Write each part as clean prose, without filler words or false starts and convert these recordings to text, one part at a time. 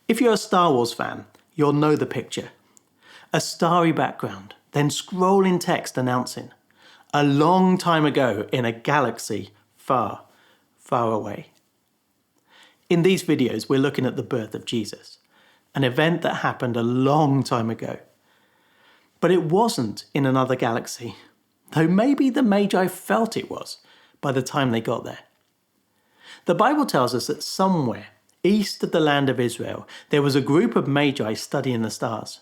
If you're a Star Wars fan, you'll know the picture. A starry background, then scrolling text announcing, "A long time ago in a galaxy far, far away." In these videos, we're looking at the birth of Jesus, an event that happened a long time ago. But it wasn't in another galaxy, though maybe the Magi felt it was by the time they got there. The Bible tells us that somewhere east of the land of Israel, there was a group of Magi studying the stars.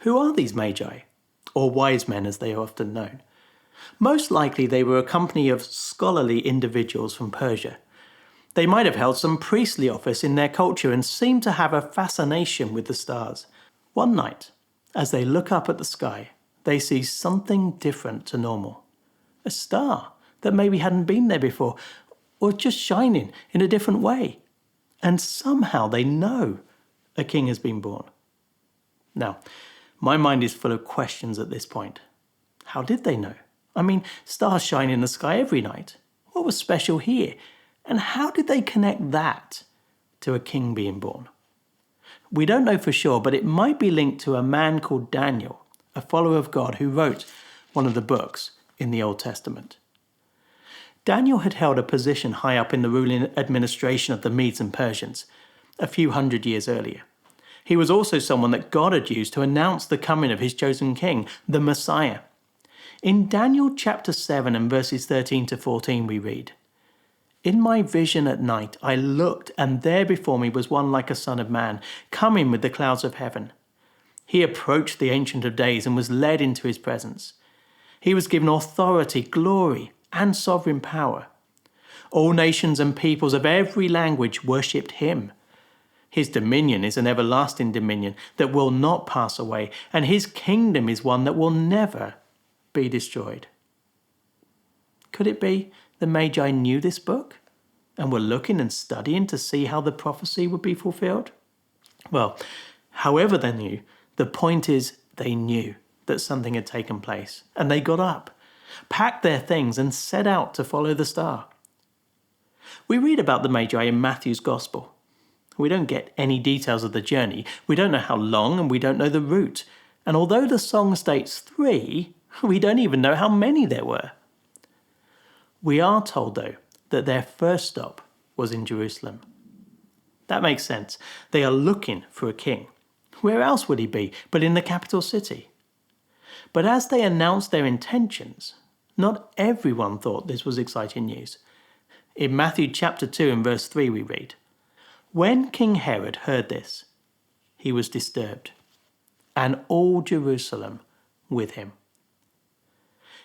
Who are these Magi, or wise men as they are often known? Most likely they were a company of scholarly individuals from Persia. They might have held some priestly office in their culture and seemed to have a fascination with the stars. One night, as they look up at the sky, they see something different to normal. A star that maybe hadn't been there before, or just shining in a different way. And somehow they know a king has been born. Now, my mind is full of questions at this point. How did they know? I mean, stars shine in the sky every night. What was special here? And how did they connect that to a king being born? We don't know for sure, but it might be linked to a man called Daniel, a follower of God who wrote one of the books in the Old Testament. Daniel had held a position high up in the ruling administration of the Medes and Persians a few hundred years earlier. He was also someone that God had used to announce the coming of his chosen king, the Messiah. In Daniel chapter 7 and verses 13 to 14 we read, "In my vision at night I looked, and there before me was one like a son of man, coming with the clouds of heaven. He approached the Ancient of Days and was led into his presence. He was given authority, glory, and sovereign power. All nations and peoples of every language worshipped him. His dominion is an everlasting dominion that will not pass away, and his kingdom is one that will never be destroyed." Could it be the Magi knew this book and were looking and studying to see how the prophecy would be fulfilled? Well, however they knew, the point is they knew that something had taken place, and they got up, packed their things, and set out to follow the star. We read about the Magi in Matthew's Gospel. We don't get any details of the journey. We don't know how long, and we don't know the route. And although the song states 3, we don't even know how many there were. We are told, though, that their first stop was in Jerusalem. That makes sense. They are looking for a king. Where else would he be but in the capital city? But as they announced their intentions, not everyone thought this was exciting news. In Matthew chapter 2 and verse 3 we read, "When King Herod heard this, he was disturbed, and all Jerusalem with him."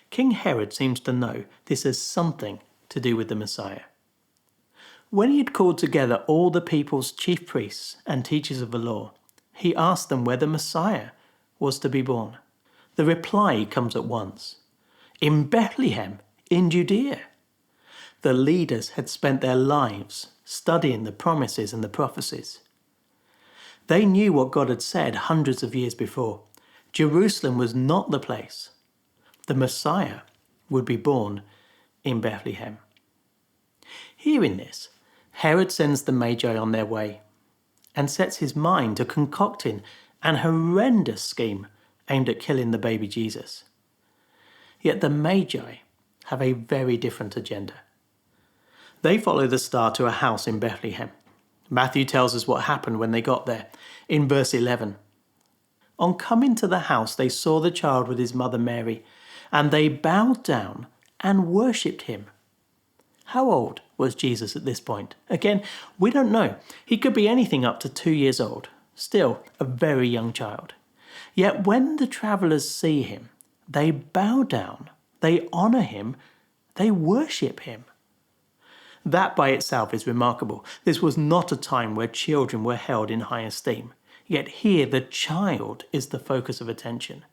King Herod seems to know this has something to do with the Messiah. When he had called together all the people's chief priests and teachers of the law, he asked them where the Messiah was to be born. The reply comes at once. In Bethlehem, in Judea. The leaders had spent their lives studying the promises and the prophecies. They knew what God had said hundreds of years before. Jerusalem was not the place. The Messiah would be born in Bethlehem. Hearing this, Herod sends the Magi on their way and sets his mind to concocting an horrendous scheme aimed at killing the baby Jesus. Yet the Magi have a very different agenda. They follow the star to a house in Bethlehem. Matthew tells us what happened when they got there. In verse 11, "On coming to the house, they saw the child with his mother Mary, and they bowed down and worshipped him." How old was Jesus at this point? Again, we don't know. He could be anything up to 2 years old, still a very young child. Yet when the travelers see him, they bow down, they honor him, they worship him. That by itself is remarkable. This was not a time where children were held in high esteem. Yet here the child is the focus of attention.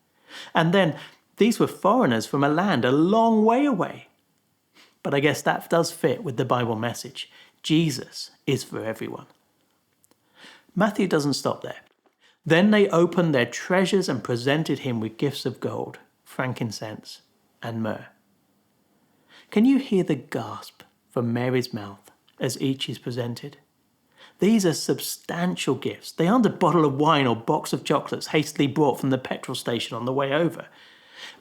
And then these were foreigners from a land a long way away. But I guess that does fit with the Bible message. Jesus is for everyone. Matthew doesn't stop there. Then they opened their treasures and presented him with gifts of gold, frankincense, and myrrh. Can you hear the gasp from Mary's mouth as each is presented? These are substantial gifts. They aren't a bottle of wine or box of chocolates hastily brought from the petrol station on the way over.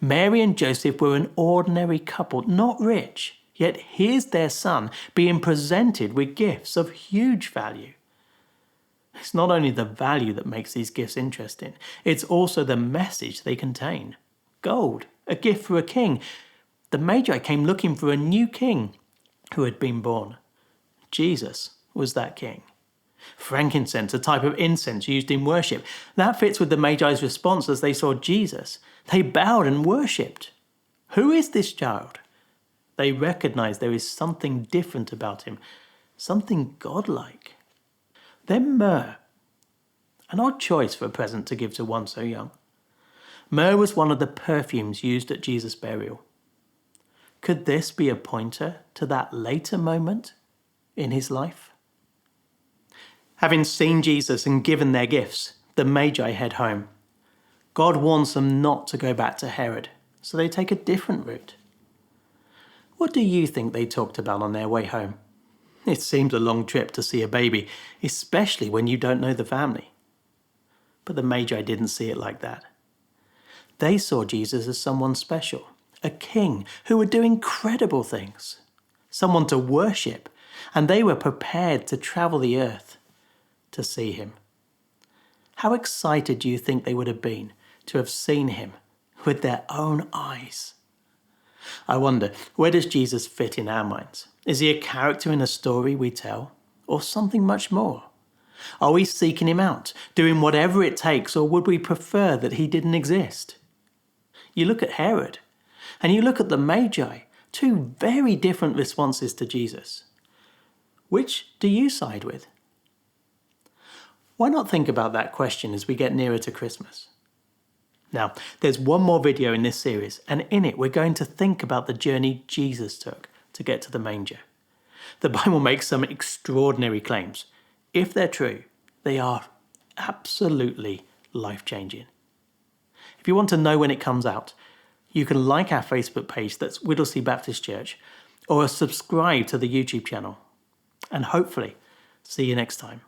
Mary and Joseph were an ordinary couple, not rich, yet here's their son being presented with gifts of huge value. It's not only the value that makes these gifts interesting, it's also the message they contain. Gold, a gift for a king. The Magi came looking for a new king who had been born. Jesus was that king. Frankincense, a type of incense used in worship. That fits with the Magi's response as they saw Jesus. They bowed and worshipped. Who is this child? They recognized there is something different about him, something godlike. Then myrrh. An odd choice for a present to give to one so young. Myrrh was one of the perfumes used at Jesus' burial. Could this be a pointer to that later moment in his life? Having seen Jesus and given their gifts, the Magi head home. God warns them not to go back to Herod, so they take a different route. What do you think they talked about on their way home? It seems a long trip to see a baby, especially when you don't know the family. But the Magi didn't see it like that. They saw Jesus as someone special, a king who would do incredible things, someone to worship, and they were prepared to travel the earth to see him. How excited do you think they would have been to have seen him with their own eyes? I wonder, where does Jesus fit in our minds? Is he a character in a story we tell, or something much more? Are we seeking him out, doing whatever it takes, or would we prefer that he didn't exist? You look at Herod, and you look at the Magi, two very different responses to Jesus. Which do you side with? Why not think about that question as we get nearer to Christmas? Now, there's one more video in this series, and in it we're going to think about the journey Jesus took to get to the manger. The Bible makes some extraordinary claims. If they're true, they are absolutely life-changing. If you want to know when it comes out, you can like our Facebook page, that's Whittlesey Baptist Church, or subscribe to the YouTube channel. And hopefully, see you next time.